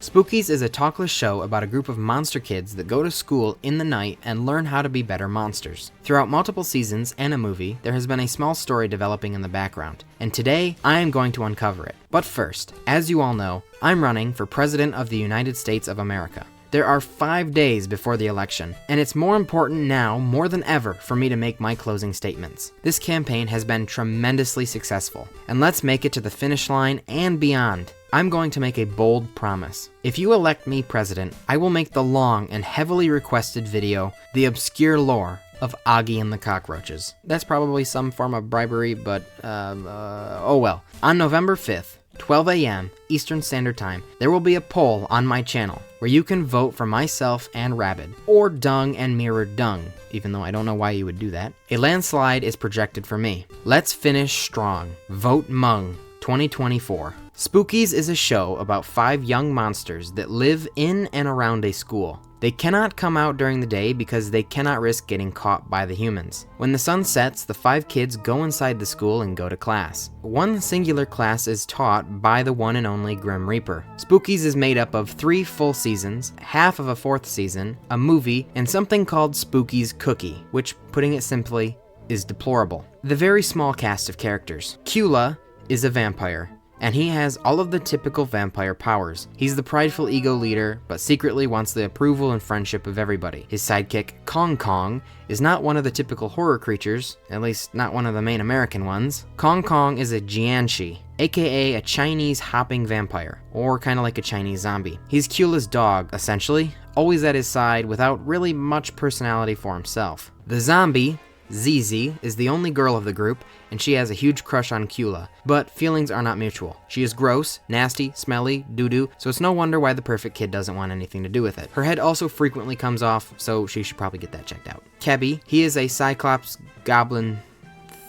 Spookiz is a talkless show about a group of monster kids that go to school in the night and learn how to be better monsters. Throughout multiple seasons and a movie, there has been a small story developing in the background, and today I am going to uncover it. But first, as you all know, I'm running for President of the United States of America. There are 5 days before the election, and it's more important now more than ever for me to make my closing statements. This campaign has been tremendously successful, and let's make it to the finish line and beyond. I'm going to make a bold promise. If you elect me president, I will make the long and heavily requested video, The Obscure Lore of Augie and the Cockroaches. That's probably some form of bribery, but oh well. On November 5th, 12 a.m. Eastern Standard Time, there will be a poll on my channel where you can vote for myself and Rabbid, or Dung and Mirror Dung, even though I don't know why you would do that. A landslide is projected for me. Let's finish strong. Vote Mung 2024. Spookiz is a show about 5 young monsters that live in and around a school. They cannot come out during the day because they cannot risk getting caught by the humans. When the sun sets, the 5 kids go inside the school and go to class. One singular class is taught by the one and only Grim Reaper. Spookiz is made up of 3 full seasons, half of a 4th season, a movie, and something called Spookiz Cookie, which, putting it simply, is deplorable. The very small cast of characters. Cula is a vampire, and he has all of the typical vampire powers. He's the prideful ego leader, but secretly wants the approval and friendship of everybody. His sidekick, Kong Kong, is not one of the typical horror creatures, at least not one of the main American ones. Kong Kong is a Jianshi, aka a Chinese hopping vampire, or kinda like a Chinese zombie. He's Cula's dog, essentially, always at his side without really much personality for himself. The zombie, Zizi, is the only girl of the group, and she has a huge crush on Cula, but feelings are not mutual. She is gross, nasty, smelly, doo-doo, so it's no wonder why the perfect kid doesn't want anything to do with it. Her head also frequently comes off, so she should probably get that checked out. Kebby, he is a Cyclops goblin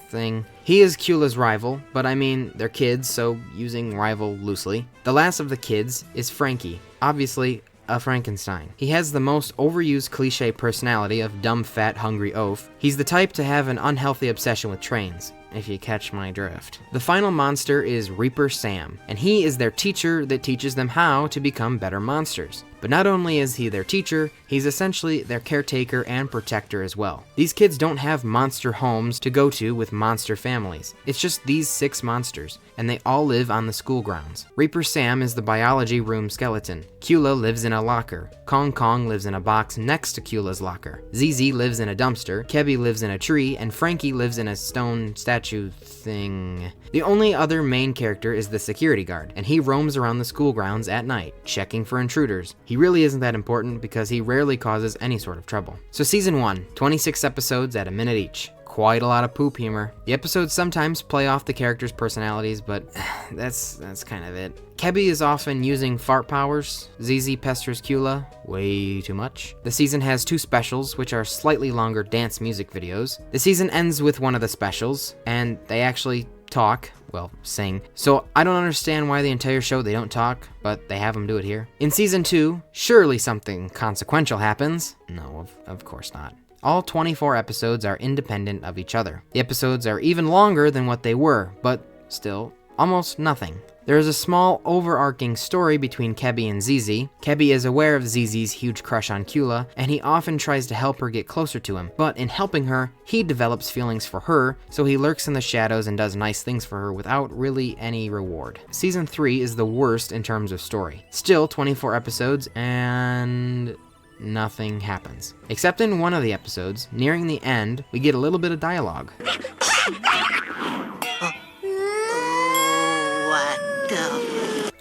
thing. He is Cula's rival, but I mean, they're kids, so using rival loosely. The last of the kids is Frankie, obviously a Frankenstein. He has the most overused cliche personality of dumb, fat, hungry oaf. He's the type to have an unhealthy obsession with trains, if you catch my drift. The final monster is Reaper Sam, and he is their teacher that teaches them how to become better monsters. But not only is he their teacher, he's essentially their caretaker and protector as well. These kids don't have monster homes to go to with monster families. It's just these 6 monsters, and they all live on the school grounds. Reaper Sam is the biology room skeleton. Cula lives in a locker. Kong Kong lives in a box next to Cula's locker. Zizi lives in a dumpster. Kebby lives in a tree, and Frankie lives in a stone statue thing. The only other main character is the security guard, and he roams around the school grounds at night, checking for intruders. He really isn't that important because he rarely causes any sort of trouble. So season 1, 26 episodes at a minute each. Quite a lot of poop humor. The episodes sometimes play off the characters' personalities, but that's kind of it. Kebby is often using fart powers. Zizi pesters Cula way too much. The season has 2 specials, which are slightly longer dance music videos. The season ends with one of the specials, and they actually talk, well, sing. So I don't understand why the entire show they don't talk, but they have them do it here. In season 2, surely something consequential happens. No, of course not. All 24 episodes are independent of each other. The episodes are even longer than what they were, but still, almost nothing. There is a small overarching story between Kebby and Zizi. Kebby is aware of Zizi's huge crush on Cula, and he often tries to help her get closer to him. But in helping her, he develops feelings for her, so he lurks in the shadows and does nice things for her without really any reward. Season 3 is the worst in terms of story. Still 24 episodes, and nothing happens. Except in one of the episodes, nearing the end, we get a little bit of dialogue.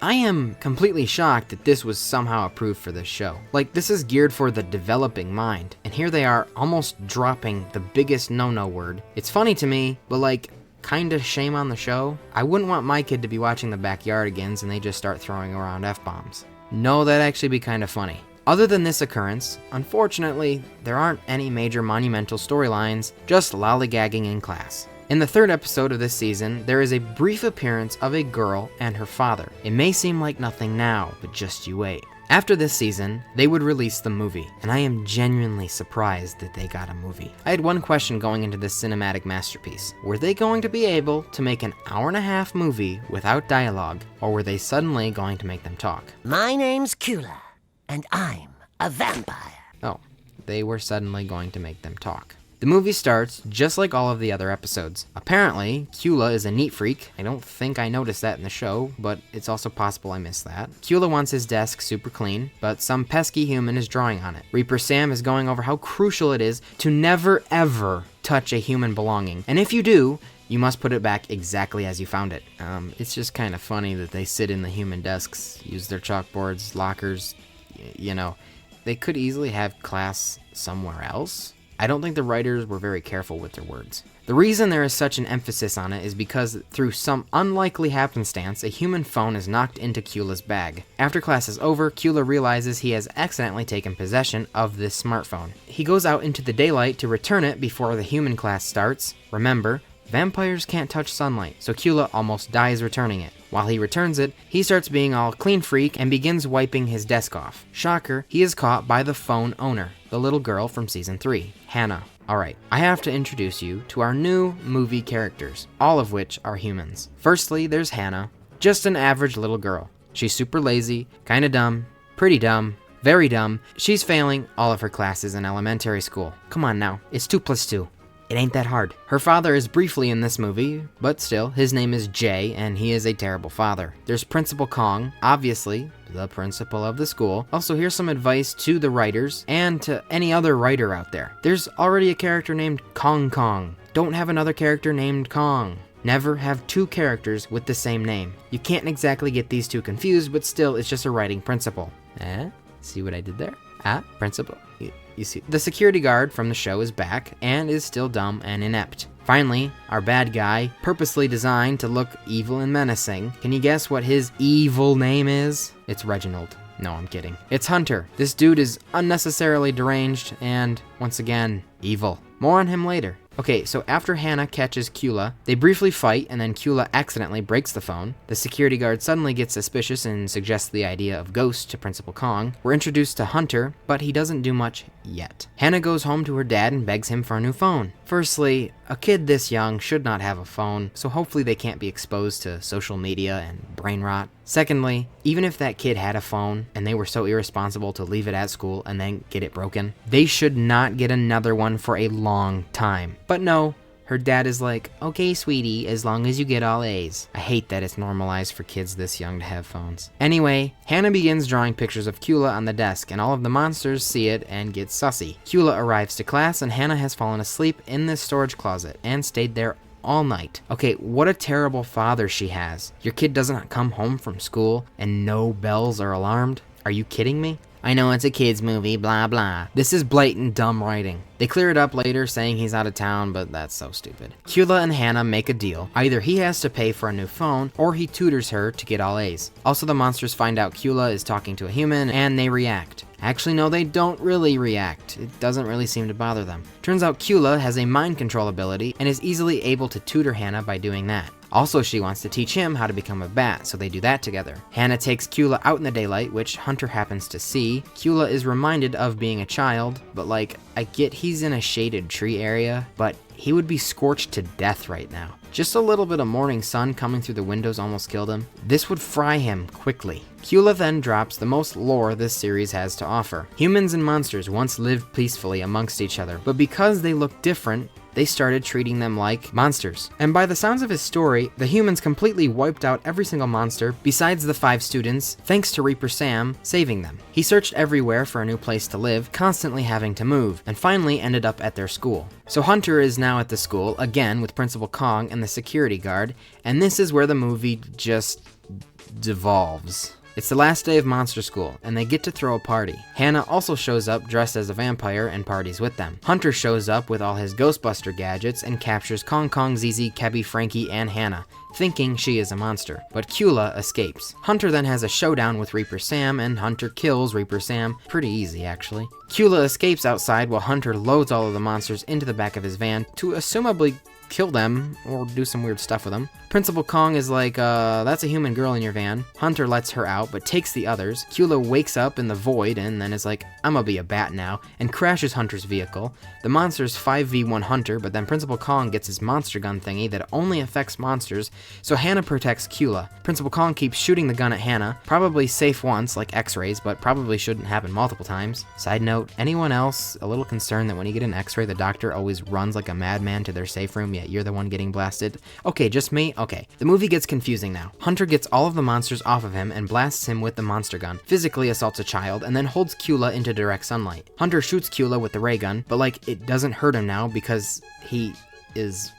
I am completely shocked that this was somehow approved for this show. Like, this is geared for the developing mind, and here they are almost dropping the biggest no-no word. It's funny to me, but like, kinda shame on the show. I wouldn't want my kid to be watching the Backyardigans and they just start throwing around F-bombs. No, that'd actually be kinda funny. Other than this occurrence, unfortunately, there aren't any major monumental storylines, just lollygagging in class. In the third episode of this season, there is a brief appearance of a girl and her father. It may seem like nothing now, but just you wait. After this season, they would release the movie, and I am genuinely surprised that they got a movie. I had one question going into this cinematic masterpiece. Were they going to be able to make an hour-and-a-half movie without dialogue, or were they suddenly going to make them talk? My name's Kula, and I'm a vampire. Oh, they were suddenly going to make them talk. The movie starts just like all of the other episodes. Apparently, Kula is a neat freak. I don't think I noticed that in the show, but it's also possible I missed that. Kula wants his desk super clean, but some pesky human is drawing on it. Reaper Sam is going over how crucial it is to never ever touch a human belonging. And if you do, you must put it back exactly as you found it. It's just kind of funny that they sit in the human desks, use their chalkboards, lockers, you know. They could easily have class somewhere else. I don't think the writers were very careful with their words. The reason there is such an emphasis on it is because through some unlikely happenstance, a human phone is knocked into Kula's bag. After class is over, Kula realizes he has accidentally taken possession of this smartphone. He goes out into the daylight to return it before the human class starts. Remember, vampires can't touch sunlight, so Kula almost dies returning it. While he returns it, he starts being all clean freak and begins wiping his desk off. Shocker, he is caught by the phone owner, the little girl from season 3, Hannah. Alright, I have to introduce you to our new movie characters, all of which are humans. Firstly, there's Hannah, just an average little girl. She's super lazy, kinda dumb, pretty dumb, very dumb. She's failing all of her classes in elementary school. Come on now, it's 2 + 2. It ain't that hard. Her father is briefly in this movie, but still, his name is Jay, and he is a terrible father. There's Principal Kong, obviously, the principal of the school. Also, here's some advice to the writers, and to any other writer out there. There's already a character named Kong Kong. Don't have another character named Kong. Never have 2 characters with the same name. You can't exactly get these 2 confused, but still, it's just a writing principle. See what I did there? Principal. You see, the security guard from the show is back and is still dumb and inept. Finally, our bad guy, purposely designed to look evil and menacing. Can you guess what his evil name is? It's Reginald. No, I'm kidding. It's Hunter. This dude is unnecessarily deranged and, once again, evil. More on him later. Okay, so after Hannah catches Kula, they briefly fight, and then Kula accidentally breaks the phone. The security guard suddenly gets suspicious and suggests the idea of Ghost to Principal Kong. We're introduced to Hunter, but he doesn't do much yet. Hannah goes home to her dad and begs him for a new phone. Firstly, a kid this young should not have a phone, so hopefully they can't be exposed to social media and brain rot. Secondly, even if that kid had a phone and they were so irresponsible to leave it at school and then get it broken, they should not get another one for a long time. But no, her dad is like, okay, sweetie, as long as you get all A's. I hate that it's normalized for kids this young to have phones. Anyway, Hannah begins drawing pictures of Kula on the desk, and all of the monsters see it and get sussy. Kula arrives to class, and Hannah has fallen asleep in this storage closet and stayed there all night. Okay, what a terrible father she has. Your kid doesn't come home from school and no bells are alarmed? Are you kidding me? I know it's a kid's movie, blah blah. This is blatant dumb writing. They clear it up later saying he's out of town, but that's so stupid. Kula and Hannah make a deal. Either he has to pay for a new phone, or he tutors her to get all A's. Also, the monsters find out Kula is talking to a human, and they react. Actually, no, they don't really react. It doesn't really seem to bother them. Turns out Kula has a mind control ability, and is easily able to tutor Hannah by doing that. Also, she wants to teach him how to become a bat, so they do that together. Hannah takes Kula out in the daylight, which Hunter happens to see. Kula is reminded of being a child, but like, I get he's in a shaded tree area, but he would be scorched to death right now. Just a little bit of morning sun coming through the windows almost killed him. This would fry him quickly. Kula then drops the most lore this series has to offer. Humans and monsters once lived peacefully amongst each other, but because they look different, they started treating them like monsters. And by the sounds of his story, the humans completely wiped out every single monster besides the 5 students, thanks to Reaper Sam saving them. He searched everywhere for a new place to live, constantly having to move, and finally ended up at their school. So Hunter is now at the school, again with Principal Kong and the security guard, and this is where the movie just devolves. It's the last day of Monster School, and they get to throw a party. Hannah also shows up dressed as a vampire and parties with them. Hunter shows up with all his Ghostbuster gadgets and captures Kong Kong, ZZ, Kebby, Frankie, and Hannah, thinking she is a monster. But Kula escapes. Hunter then has a showdown with Reaper Sam, and Hunter kills Reaper Sam. Pretty easy, actually. Kula escapes outside while Hunter loads all of the monsters into the back of his van to assumably kill them or do some weird stuff with them. Principal Kong is like, that's a human girl in your van. Hunter lets her out, but takes the others. Cula wakes up in the void and then is like, I'm gonna be a bat now, and crashes Hunter's vehicle. The monsters 5v1 Hunter, but then Principal Kong gets his monster gun thingy that only affects monsters, so Hannah protects Cula. Principal Kong keeps shooting the gun at Hannah, probably safe once, like x-rays, but probably shouldn't happen multiple times. Side note, anyone else a little concerned that when you get an x-ray, the doctor always runs like a madman to their safe room, yet you're the one getting blasted? Okay, just me? Okay. The movie gets confusing now. Hunter gets all of the monsters off of him and blasts him with the monster gun, physically assaults a child, and then holds Cula into direct sunlight. Hunter shoots Cula with the ray gun, but like, it doesn't hurt him now because he is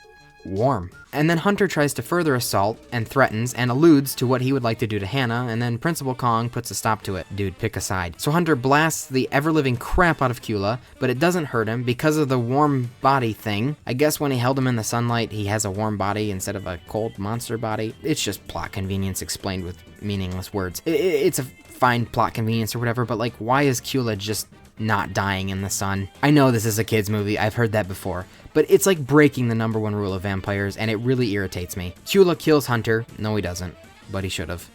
warm. And then Hunter tries to further assault and threatens and alludes to what he would like to do to Hannah, and then Principal Kong puts a stop to it. Dude, pick a side. So Hunter blasts the ever-living crap out of Cula, but it doesn't hurt him because of the warm body thing. I guess when he held him in the sunlight, he has a warm body instead of a cold monster body. It's just plot convenience explained with meaningless words. It's a fine plot convenience or whatever, but like, why is Cula just not dying in the sun? I know this is a kid's movie, I've heard that before, but it's like breaking the #1 rule of vampires, and it really irritates me. Cula kills Hunter. No, he doesn't, but he should have.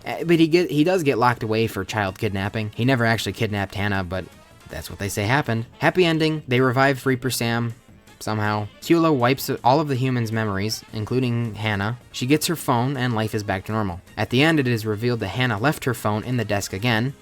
But he does get locked away for child kidnapping. He never actually kidnapped Hannah, but that's what they say happened. Happy ending. They revive Reaper Sam somehow. Cula wipes all of the humans' memories, including Hannah. She gets her phone, and life is back to normal. At the end, it is revealed that Hannah left her phone in the desk again.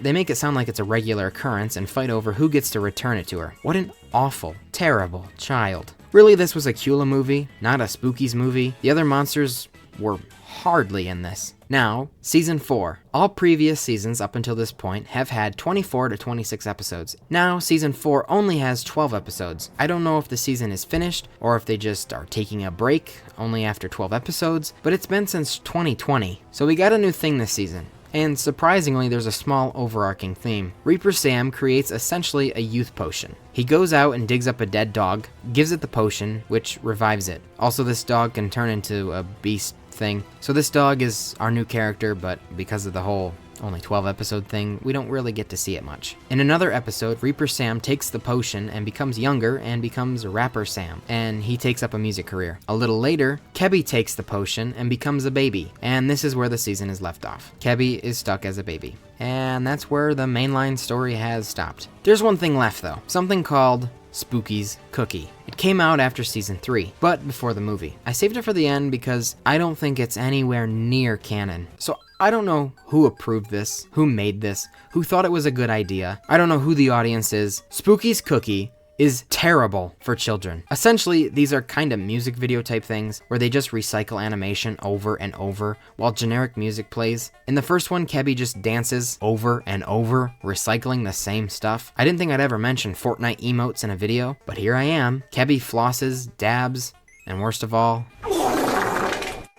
They make it sound like it's a regular occurrence and fight over who gets to return it to her. What an awful, terrible child. Really, this was a Cula movie, not a Spookiz movie. The other monsters were hardly in this. Now, Season 4. All previous seasons up until this point have had 24 to 26 episodes. Now, Season 4 only has 12 episodes. I don't know if the season is finished or if they just are taking a break only after 12 episodes, but it's been since 2020. So we got a new thing this season. And surprisingly, there's a small overarching theme. Reaper Sam creates essentially a youth potion. He goes out and digs up a dead dog, gives it the potion, which revives it. Also, this dog can turn into a beast thing. So this dog is our new character, but because of the whole only 12 episode thing, we don't really get to see it much. In another episode, Reaper Sam takes the potion and becomes younger and becomes Rapper Sam, and he takes up a music career. A little later, Kebby takes the potion and becomes a baby, and this is where the season is left off. Kebby is stuck as a baby. And that's where the mainline story has stopped. There's one thing left though, something called Spookiz Cookie. It came out after Season 3, but before the movie. I saved it for the end because I don't think it's anywhere near canon. So I don't know who approved this, who made this, who thought it was a good idea. I don't know who the audience is. Spookiz Cookie is terrible for children. Essentially, these are kind of music video type things where they just recycle animation over and over while generic music plays. In the first one, Kebby just dances over and over, recycling the same stuff. I didn't think I'd ever mention Fortnite emotes in a video, but here I am. Kebby flosses, dabs, and worst of all,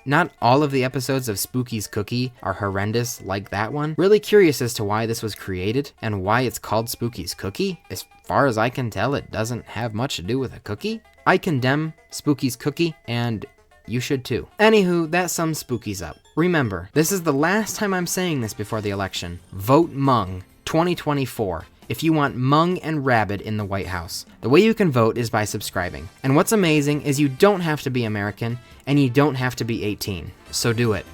not all of the episodes of Spookiz Cookie are horrendous like that one. Really curious as to why this was created and why it's called Spookiz Cookie. As far as I can tell, it doesn't have much to do with a cookie. I condemn Spookiz Cookie, and you should too. Anywho, that sums Spookiz up. Remember, this is the last time I'm saying this before the election. Vote Mung 2024. If you want Mung and Rabbid in the White House. The way you can vote is by subscribing. And what's amazing is you don't have to be American, and you don't have to be 18. So do it.